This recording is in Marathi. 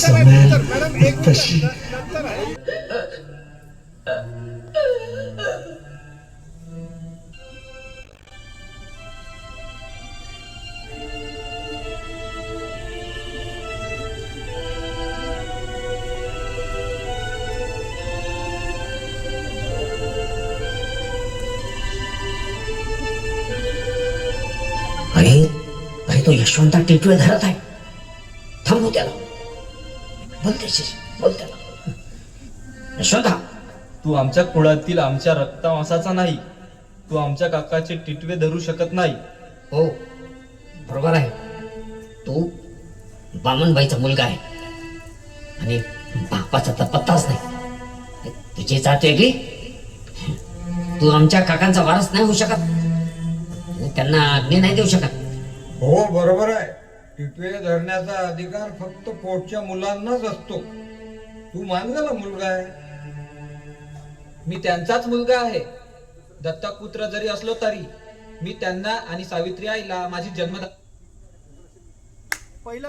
जमेल तशी. अरे अरे तो यशवंत टिटवे धरत आहे. थांबव त्याला. बोल त्याच्याशी, बोल त्याला. यशवंता, तू आमच्या कुळातील आमच्या रक्तामासाचा नाही. तू आमच्या काकाचे टिटवे धरू शकत नाही. हो बरोबर आहे. तू बामणबाईचा मुलगा आहे आणि बापाचा तर पत्ताच नाही. तुझी जात वेगळी. तू आमच्या काकांचा वारस नाही होऊ शकत. तू त्यांना आज्ञा नाही देऊ शकत. हो बरोबर आहे. टिटवे धरण्याचा अधिकार फक्त पोटच्या मुलांनाच असतो. तू मानगाला मुलगा आहे. मी त्यांचाच मुलगा आहे. दत्तक पुत्र जरी असलो तरी मी त्यांना आणि सावित्री आईला माझी जन्मदा पहिला